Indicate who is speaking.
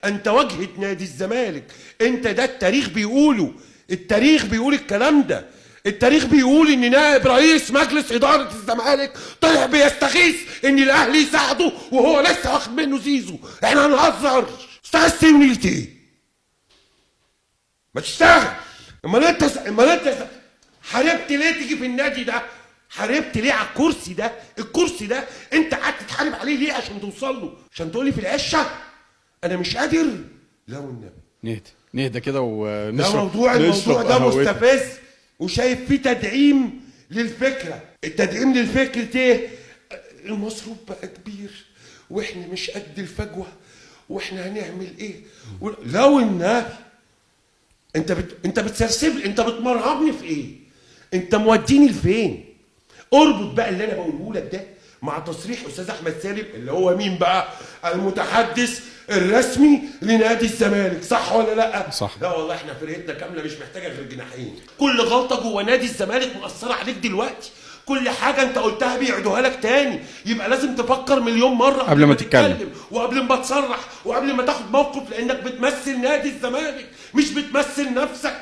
Speaker 1: انت واجهة نادي الزمالك، انت ده التاريخ بيقوله، التاريخ بيقول الكلام ده، التاريخ بيقول ان نائب رئيس مجلس اداره الزمالك طلع بيستغيث ان الاهلي يساعده وهو لسه واخد منه زيزو. احنا هنهزر؟ استغثت من ايه؟ ما تشتغل. امال انت حاربت ليه تيجي في النادي ده؟ حاربت ليه على الكرسي ده؟ الكرسي ده انت قعدت تحارب عليه ليه عشان توصل له؟ عشان تقول لي في العشه انا مش قادر؟ لا والنبي
Speaker 2: نهدى كده ونشرب.
Speaker 1: الموضوع ده مستفز وشايف فيه تدعيم للفكره. التدعيم للفكره ايه؟ المصروف بقى كبير واحنا مش قد الفجوه واحنا هنعمل ايه؟ لو النبي انت بتسرسب، انت بتمرهبني في ايه؟ انت موديني لفين؟ اربط بقى اللي انا بقوله لك ده مع تصريح استاذ احمد سالم اللي هو مين بقى؟ المتحدث الرسمي لنادي الزمالك، صح ولا لا؟
Speaker 2: صح.
Speaker 1: لا والله احنا فرقتنا كامله مش محتاجه غير جناحين. كل غلطه جوه نادي الزمالك مؤثره عليك دلوقتي، كل حاجه انت قلتها بيعيدوها لك تاني، يبقى لازم تفكر مليون مره
Speaker 2: قبل ما تتكلم
Speaker 1: وقبل ما تصرح وقبل ما تاخد موقف، لانك بتمثل نادي الزمالك مش بتمثل نفسك.